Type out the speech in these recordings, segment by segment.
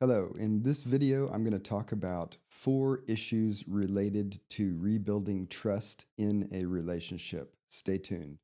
Hello, in this video, I'm going to talk about 4 issues related to rebuilding trust in a relationship. Stay tuned.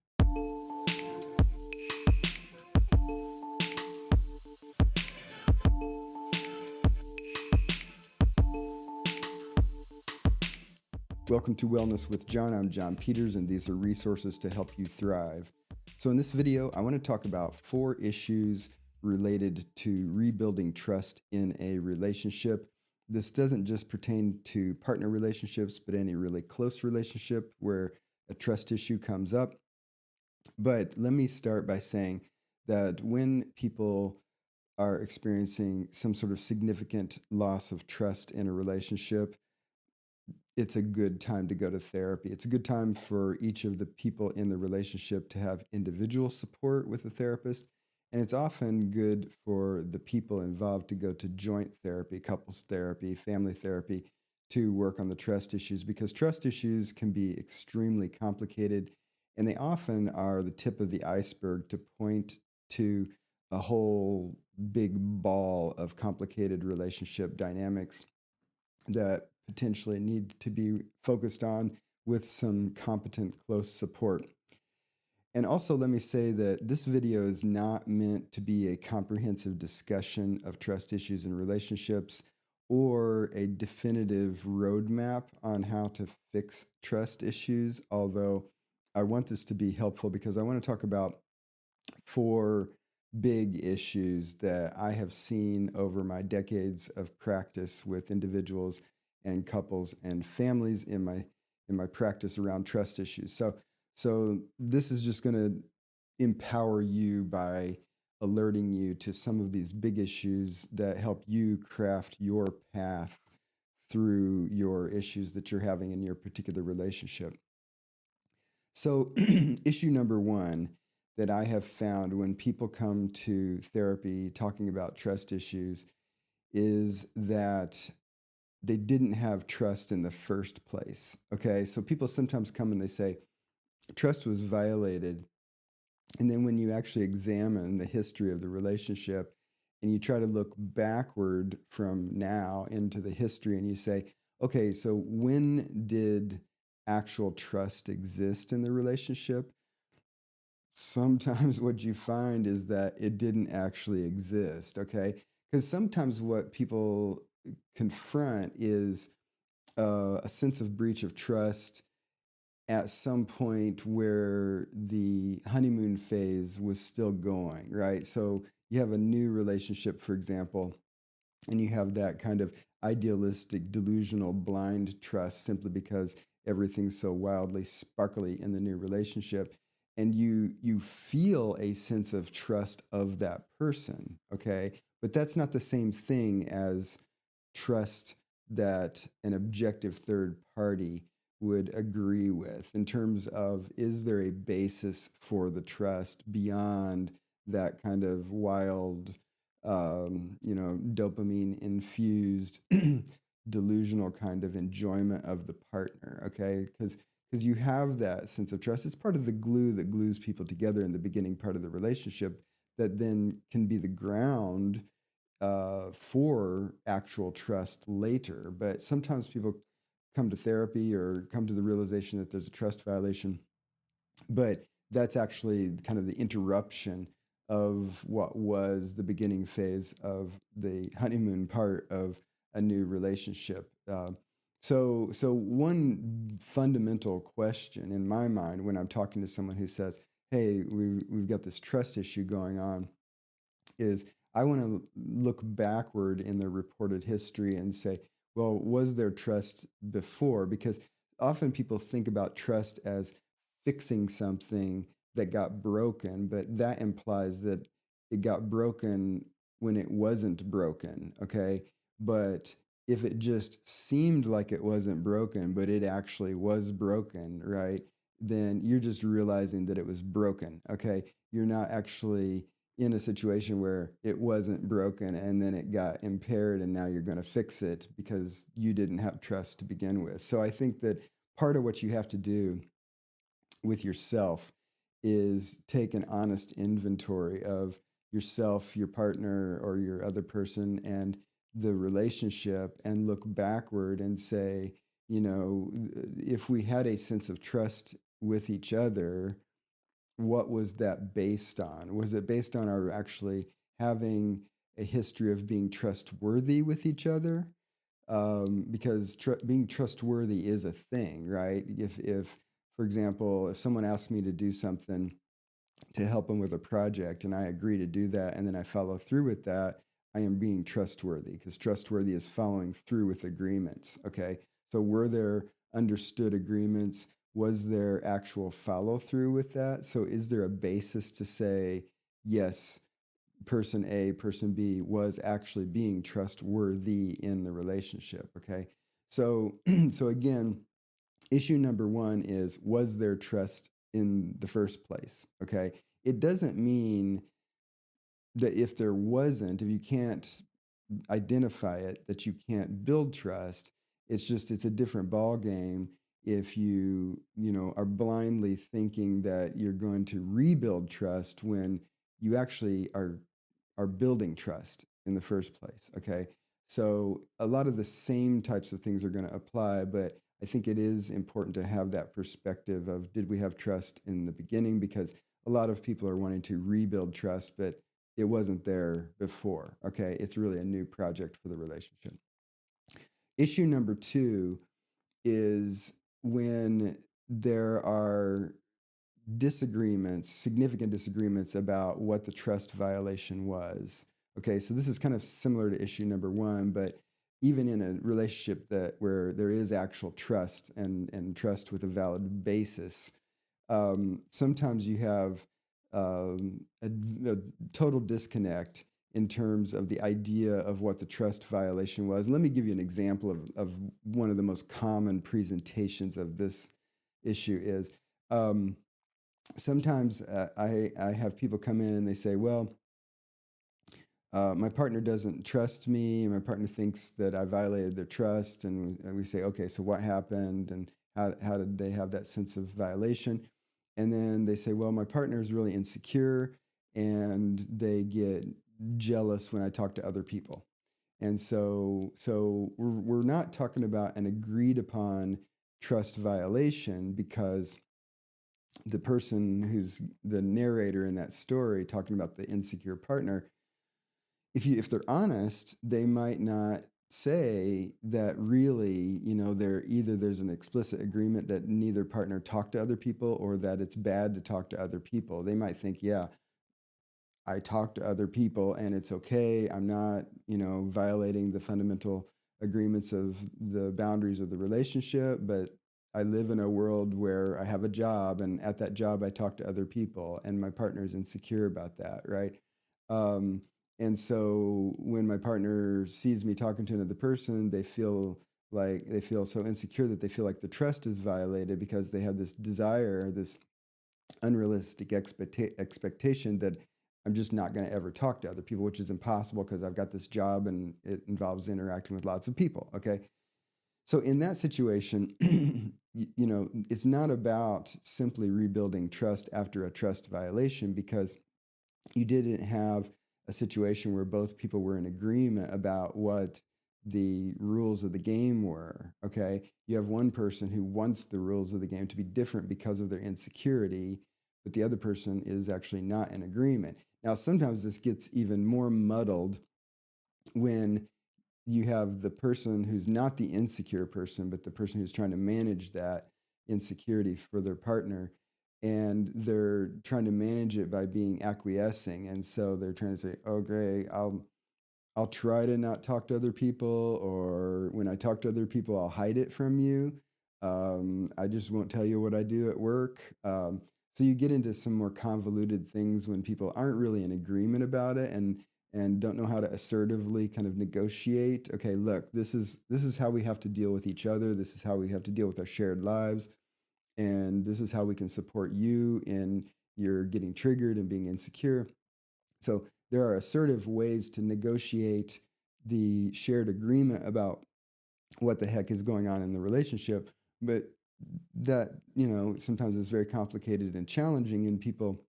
Welcome to Wellness with John. I'm John Peters, and these are resources to help you thrive. So, in this video, I want to talk about 4 issues related to rebuilding trust in a relationship. This doesn't just pertain to partner relationships, but any really close relationship where a trust issue comes up. But let me start by saying that when people are experiencing some sort of significant loss of trust in a relationship, it's a good time to go to therapy. It's a good time for each of the people in the relationship to have individual support with a therapist. And it's often good for the people involved to go to joint therapy, couples therapy, family therapy to work on the trust issues because trust issues can be extremely complicated and they often are the tip of the iceberg to point to a whole big ball of complicated relationship dynamics that potentially need to be focused on with some competent close support. And also, let me say that this video is not meant to be a comprehensive discussion of trust issues in relationships or a definitive roadmap on how to fix trust issues, although I want this to be helpful because I want to talk about 4 big issues that I have seen over my decades of practice with individuals and couples and families in my practice around trust issues. So this is just going to empower you by alerting you to some of these big issues that help you craft your path through your issues that you're having in your particular relationship. So, issue number 1 that I have found when people come to therapy talking about trust issues is that they didn't have trust in the first place. Okay. So people sometimes come and they say, trust was violated. And then when you actually examine the history of the relationship and you try to look backward from now into the history and you say, okay, so when did actual trust exist in the relationship? Sometimes what you find is that it didn't actually exist, okay? Because sometimes what people confront is a sense of breach of trust at some point where the honeymoon phase was still going, right? So you have a new relationship, for example, and you have that kind of idealistic, delusional, blind trust simply because everything's so wildly sparkly in the new relationship. And you feel a sense of trust of that person, okay? But that's not the same thing as trust that an objective third party would agree with in terms of is there a basis for the trust beyond that kind of wild dopamine infused delusional kind of enjoyment of the partner, okay? Because you have that sense of trust. It's part of the glue that glues people together in the beginning part of the relationship that then can be the ground for actual trust later. But sometimes people come to therapy or come to the realization that there's a trust violation, but that's actually kind of the interruption of what was the beginning phase of the honeymoon part of a new relationship. So one fundamental question in my mind when I'm talking to someone who says, "Hey, we've got this trust issue going on," is I want to look backward in the reported history and say, well, was there trust before? Because often people think about trust as fixing something that got broken, but that implies that it got broken when it wasn't broken, okay? But if it just seemed like it wasn't broken, but it actually was broken, right? Then you're just realizing that it was broken, okay? You're not actually in a situation where it wasn't broken and then it got impaired and now you're going to fix it because you didn't have trust to begin with. So I think that part of what you have to do with yourself is take an honest inventory of yourself, your partner, or your other person, and the relationship and look backward and say, you know, if we had a sense of trust with each other, what was that based on? Was it based on our actually having a history of being trustworthy with each other? Because being trustworthy is a thing, right? If, for example, if someone asks me to do something to help them with a project and I agree to do that and then I follow through with that, I am being trustworthy because trustworthy is following through with agreements. Okay. So were there understood agreements? Was there actual follow through with that? So is there a basis to say, yes, person A, person B was actually being trustworthy in the relationship? Okay. So, so again, issue number one is, was there trust in the first place? Okay. It doesn't mean that if there wasn't, if you can't identify it, that you can't build trust. It's just, it's a different ball game if you know, are blindly thinking that you're going to rebuild trust when you actually are building trust in the first place. Okay. So a lot of the same types of things are going to apply, but I think it is important to have that perspective of, did we have trust in the beginning? Because a lot of people are wanting to rebuild trust, but it wasn't there before. Okay. It's really a new project for the relationship. Issue number two is when there are disagreements, significant disagreements about what the trust violation was. Okay, so this is kind of similar to issue number one, but even in a relationship that where there is actual trust and trust with a valid basis, sometimes you have a total disconnect in terms of the idea of what the trust violation was. And let me give you an example of one of the most common presentations of this issue is, sometimes I have people come in and they say, well, my partner doesn't trust me, and my partner thinks that I violated their trust. And we say, okay, so what happened? And how did they have that sense of violation? And then they say, well, my partner is really insecure and they get jealous when I talk to other people. And so we're not talking about an agreed upon trust violation, because the person who's the narrator in that story talking about the insecure partner, if they're honest, they might not say that really, you know, there's an explicit agreement that neither partner talk to other people, or that it's bad to talk to other people. They might think, yeah, I talk to other people and it's okay. I'm not, you know, violating the fundamental agreements of the boundaries of the relationship, but I live in a world where I have a job, and at that job I talk to other people and my partner is insecure about that, right? Um, and so when my partner sees me talking to another person, they feel so insecure that they feel like the trust is violated, because they have this desire, this unrealistic expectation that I'm just not going to ever talk to other people, which is impossible because I've got this job and it involves interacting with lots of people. Okay. So in that situation, you know, it's not about simply rebuilding trust after a trust violation, because you didn't have a situation where both people were in agreement about what the rules of the game were. Okay. You have one person who wants the rules of the game to be different because of their insecurity, but the other person is actually not in agreement. Now, sometimes this gets even more muddled when you have the person who's not the insecure person, but the person who's trying to manage that insecurity for their partner. And they're trying to manage it by being acquiescing. And so they're trying to say, okay, I'll try to not talk to other people, or when I talk to other people, I'll hide it from you. I just won't tell you what I do at work. So you get into some more convoluted things when people aren't really in agreement about it, and don't know how to assertively kind of negotiate. Okay, look, this is how we have to deal with each other. This is how we have to deal with our shared lives, and this is how we can support you in your getting triggered and being insecure. So there are assertive ways to negotiate the shared agreement about what the heck is going on in the relationship. But that, you know, sometimes is very complicated and challenging, and people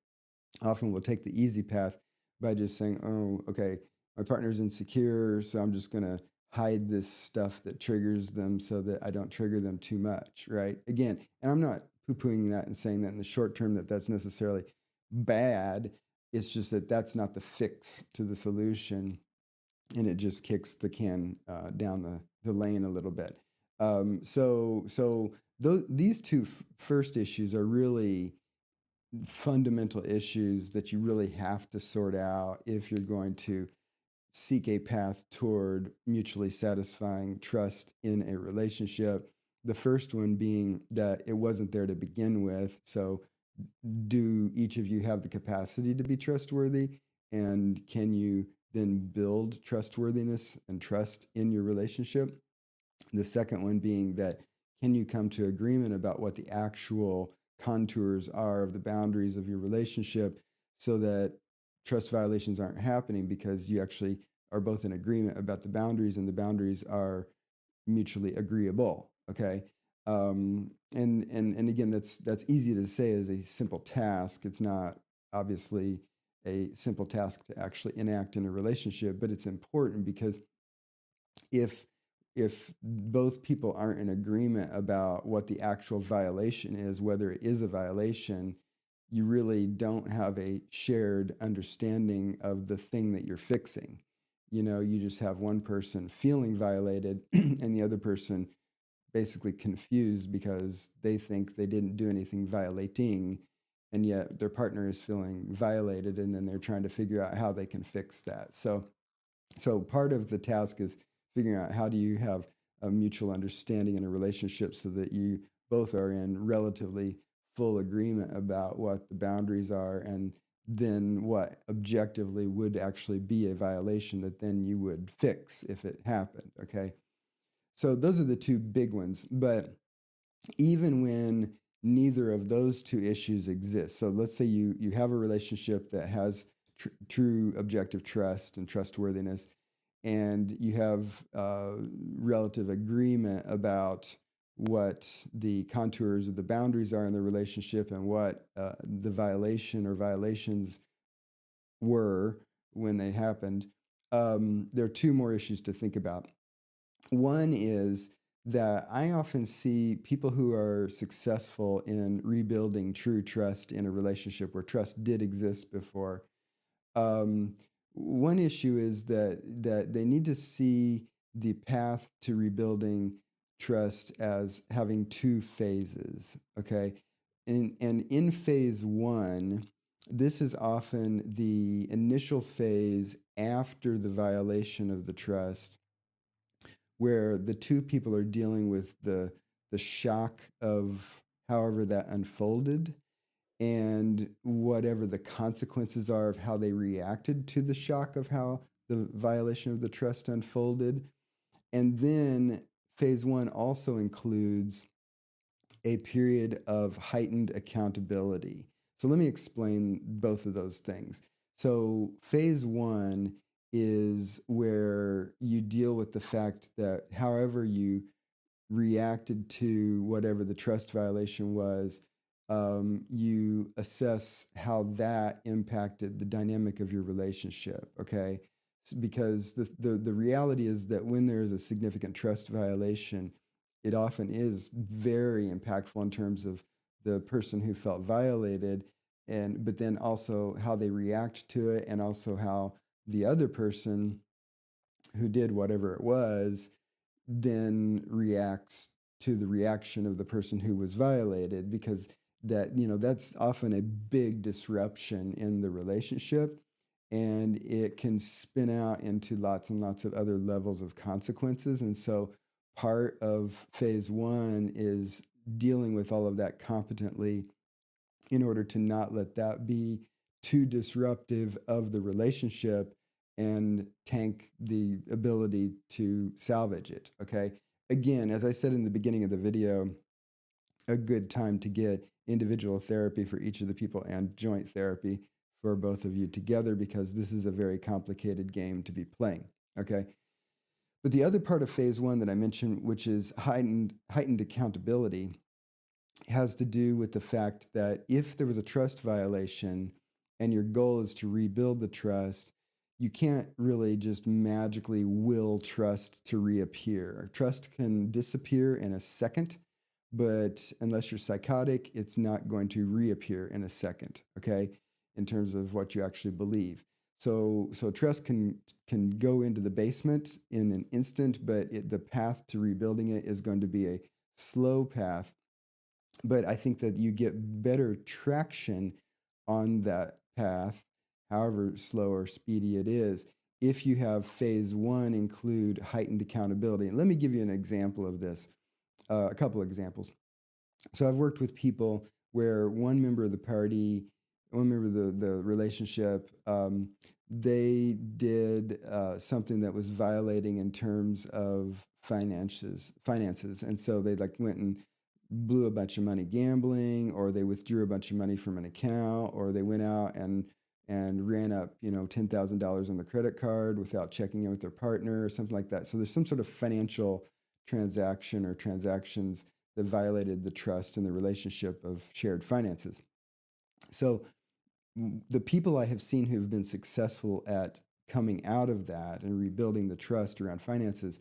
often will take the easy path by just saying, oh, okay, my partner's insecure, so I'm just going to hide this stuff that triggers them so that I don't trigger them too much, right? Again, and I'm not poo-pooing that and saying that in the short term that that's necessarily bad. It's just that that's not the fix to the solution, and it just kicks the can down the lane a little bit. These two first issues are really fundamental issues that you really have to sort out if you're going to seek a path toward mutually satisfying trust in a relationship. The first one being that it wasn't there to begin with. So, do each of you have the capacity to be trustworthy? And can you then build trustworthiness and trust in your relationship? The second one being that can you come to agreement about what the actual contours are of the boundaries of your relationship so that trust violations aren't happening because you actually are both in agreement about the boundaries and the boundaries are mutually agreeable. Okay. And again, that's easy to say as a simple task. It's not obviously a simple task to actually enact in a relationship, but it's important because if both people aren't in agreement about what the actual violation is, whether it is a violation, you really don't have a shared understanding of the thing that you're fixing. You just have one person feeling violated and the other person basically confused because they think they didn't do anything violating, and yet their partner is feeling violated, and then they're trying to figure out how they can fix that. So part of the task is figuring out how do you have a mutual understanding in a relationship so that you both are in relatively full agreement about what the boundaries are, and then what objectively would actually be a violation that then you would fix if it happened. Okay. So those are the two big ones. But even when neither of those two issues exist, so let's say you have a relationship that has true objective trust and trustworthiness, and you have relative agreement about what the contours of the boundaries are in the relationship and what the violation or violations were when they happened. There are two more issues to think about. One is that I often see people who are successful in rebuilding true trust in a relationship where trust did exist before. Um, One issue is that they need to see the path to rebuilding trust as having two phases. Okay, and in phase one, this is often the initial phase after the violation of the trust, where the two people are dealing with the shock of however that unfolded and whatever the consequences are of how they reacted to the shock of how the violation of the trust unfolded. And then phase one also includes a period of heightened accountability. So let me explain both of those things. So phase one is where you deal with the fact that however you reacted to whatever the trust violation was, you assess how that impacted the dynamic of your relationship. Okay, because the reality is that when there is a significant trust violation, it often is very impactful in terms of the person who felt violated, and but then also how they react to it, and also how the other person who did whatever it was then reacts to the reaction of the person who was violated, because that's often a big disruption in the relationship, and it can spin out into lots and lots of other levels of consequences. And so part of phase one is dealing with all of that competently in order to not let that be too disruptive of the relationship and tank the ability to salvage it. Okay. Again, as I said in the beginning of the video, a good time to get individual therapy for each of the people and joint therapy for both of you together, because this is a very complicated game to be playing. Okay. But the other part of phase one that I mentioned, which is heightened accountability, has to do with the fact that if there was a trust violation and your goal is to rebuild the trust, you can't really just magically will trust to reappear. Trust can disappear in a second, but unless you're psychotic, it's not going to reappear in a second, okay? In terms of what you actually believe. So trust can go into the basement in an instant, but the path to rebuilding it is going to be a slow path. But I think that you get better traction on that path, however slow or speedy it is, if you have phase one include heightened accountability. And let me give you an example of this, a couple of examples. So I've worked with people where one member of the party, one member of the relationship, they did something that was violating in terms of finances, and so they like went and blew a bunch of money gambling, or they withdrew a bunch of money from an account, or they went out and ran up, $10,000 on the credit card without checking in with their partner or something like that. So there's some sort of financial transaction or transactions that violated the trust and the relationship of shared finances. So the people I have seen who've been successful at coming out of that and rebuilding the trust around finances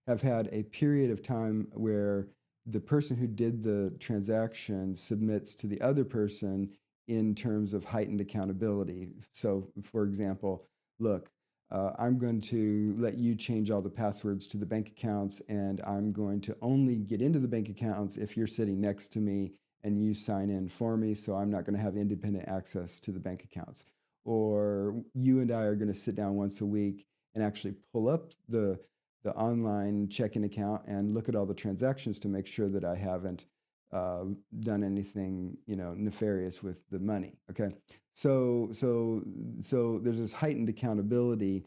have had a period of time where the person who did the transaction submits to the other person in terms of heightened accountability. So, for example, look, I'm going to let you change all the passwords to the bank accounts, and I'm going to only get into the bank accounts if you're sitting next to me and you sign in for me, so I'm not going to have independent access to the bank accounts. Or you and I are going to sit down once a week and actually pull up the online checking account and look at all the transactions to make sure that I haven't done anything, nefarious with the money. Okay, so there's this heightened accountability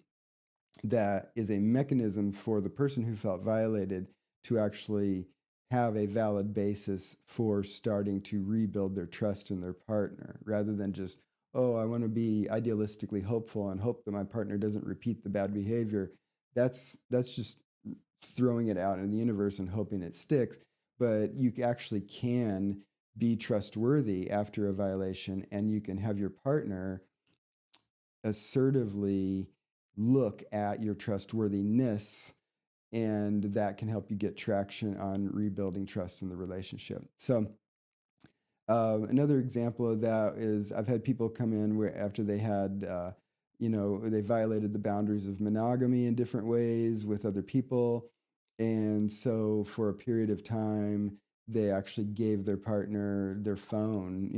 that is a mechanism for the person who felt violated to actually have a valid basis for starting to rebuild their trust in their partner, rather than just, oh, I want to be idealistically hopeful and hope that my partner doesn't repeat the bad behavior. That's just throwing it out in the universe and hoping it sticks. But you actually can be trustworthy after a violation, and you can have your partner assertively look at your trustworthiness, and that can help you get traction on rebuilding trust in the relationship. So another example of that is I've had people come in where after they had they violated the boundaries of monogamy in different ways with other people, and so for a period of time they actually gave their partner their phone,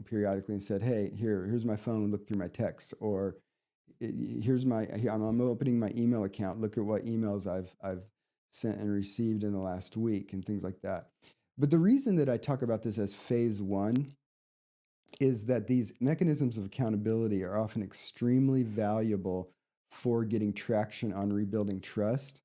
periodically, and said, hey, here's my phone, look through my texts, or I'm opening my email account, look at what emails I've sent and received in the last week, and things like that. But the reason that I talk about this as phase one is that these mechanisms of accountability are often extremely valuable for getting traction on rebuilding trust,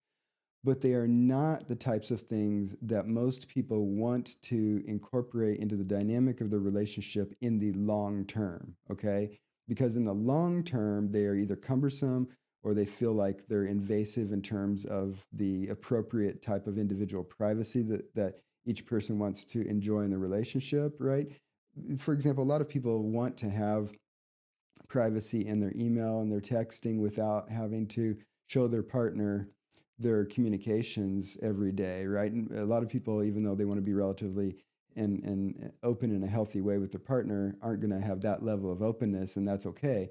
but they are not the types of things that most people want to incorporate into the dynamic of the relationship in the long term, okay? Because in the long term, they are either cumbersome or they feel like they're invasive in terms of the appropriate type of individual privacy that each person wants to enjoy in the relationship, right? For example, a lot of people want to have privacy in their email and their texting without having to show their partner their communications every day, right? And a lot of people, even though they want to be relatively and open in a healthy way with their partner, aren't going to have that level of openness, and that's okay.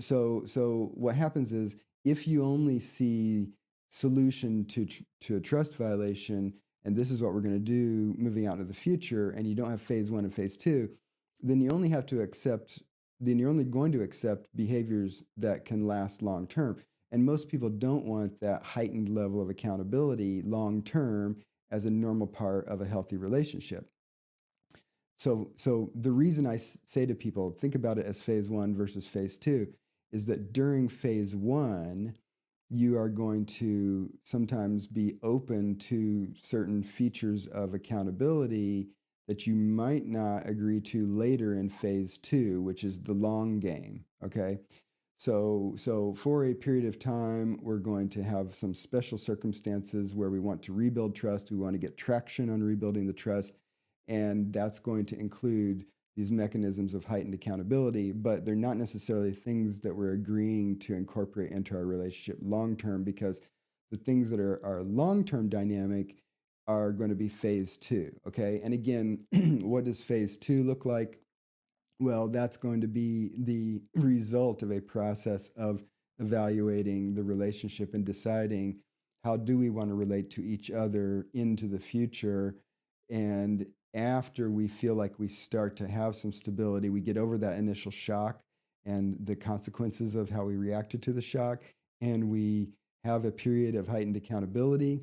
So what happens is, if you only see solution to a trust violation, and this is what we're going to do moving out into the future, and you don't have phase one and phase two, then you only have to accept. Then you're only going to accept behaviors that can last long term. And most people don't want that heightened level of accountability long term as a normal part of a healthy relationship. So the reason I say to people, think about it as phase one versus phase two, is that during phase one, you are going to sometimes be open to certain features of accountability that you might not agree to later in phase two, which is the long game. Okay. So for a period of time, we're going to have some special circumstances where we want to rebuild trust. We want to get traction on rebuilding the trust. And that's going to include these mechanisms of heightened accountability, but they're not necessarily things that we're agreeing to incorporate into our relationship long term, because the things that are long term dynamic are going to be phase two. Okay. And again, what does phase two look like? Well, that's going to be the result of a process of evaluating the relationship and deciding how do we want to relate to each other into the future. And after we feel like we start to have some stability, we get over that initial shock and the consequences of how we reacted to the shock, and we have a period of heightened accountability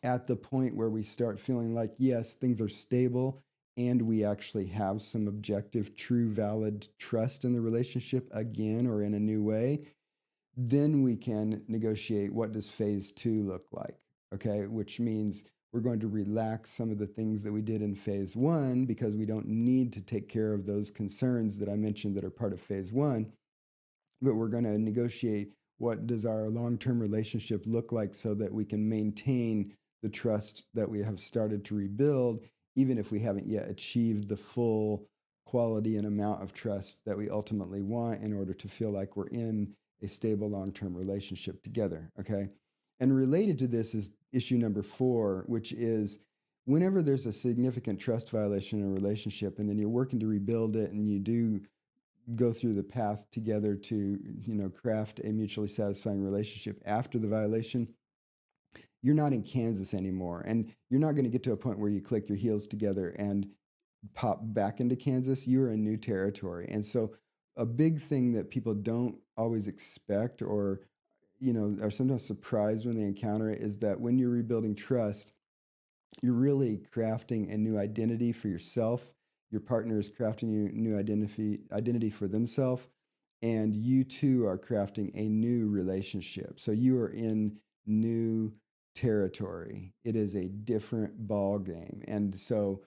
at the point where we start feeling like, yes, things are stable and we actually have some objective, true, valid trust in the relationship again or in a new way, then we can negotiate what does phase two look like, okay? Which means we're going to relax some of the things that we did in phase one because we don't need to take care of those concerns that I mentioned that are part of phase one, but we're going to negotiate what does our long-term relationship look like so that we can maintain the trust that we have started to rebuild, even if we haven't yet achieved the full quality and amount of trust that we ultimately want in order to feel like we're in a stable long-term relationship together, okay? And related to this is issue number 4, which is whenever there's a significant trust violation in a relationship and then you're working to rebuild it and you do go through the path together to, craft a mutually satisfying relationship after the violation, you're not in Kansas anymore. And you're not going to get to a point where you click your heels together and pop back into Kansas. You're in new territory. And so a big thing that people don't always expect or, are sometimes surprised when they encounter it is that when you're rebuilding trust, you're really crafting a new identity for yourself. Your partner is crafting a new identity for themselves, and you two are crafting a new relationship. So you are in new territory. It is a different ball game, and so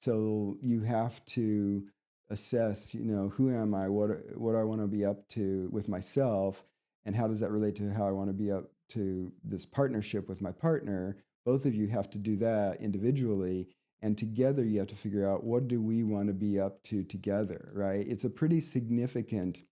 you have to assess. Who am I? What I want to be up to with myself, and how does that relate to how I want to be up to this partnership with my partner? Both of you have to do that individually, and together you have to figure out what do we want to be up to together, right? It's a pretty significant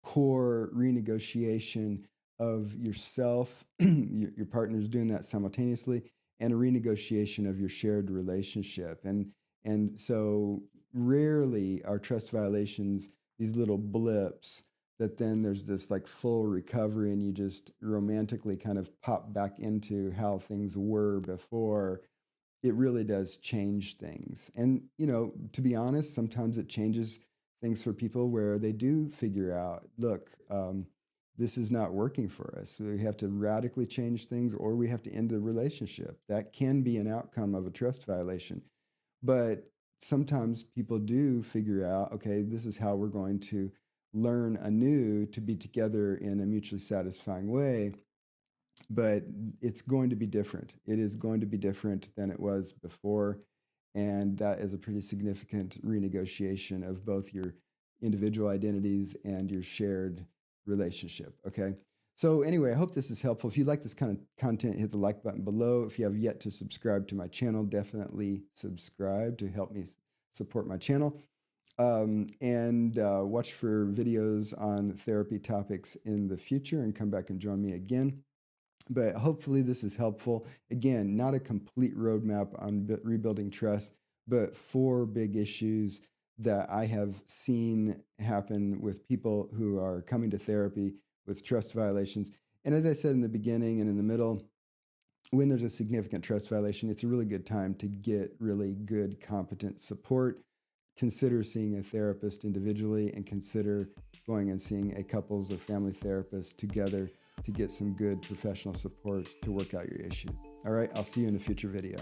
core renegotiation of yourself, your partner's doing that simultaneously, and a renegotiation of your shared relationship. And so rarely are trust violations these little blips that then there's this like full recovery and you just romantically kind of pop back into how things were before. It really does change things. And, to be honest, sometimes it changes things for people where they do figure out, look, this is not working for us. We have to radically change things or we have to end the relationship. That can be an outcome of a trust violation. But sometimes people do figure out, okay, this is how we're going to learn anew to be together in a mutually satisfying way, but it's going to be different. It is going to be different than it was before, and that is a pretty significant renegotiation of both your individual identities and your shared relationship, okay? So anyway, I hope this is helpful. If you like this kind of content, hit the like button below. If you have yet to subscribe to my channel, definitely subscribe to help me support my channel. And watch for videos on therapy topics in the future and come back and join me again. But hopefully this is helpful. Again, not a complete roadmap on rebuilding trust, but 4 big issues that I have seen happen with people who are coming to therapy with trust violations. And as I said in the beginning and in the middle, when there's a significant trust violation, it's a really good time to get really good, competent support. Consider seeing a therapist individually and consider going and seeing a couples or family therapist together to get some good professional support to work out your issues. All right, I'll see you in a future video.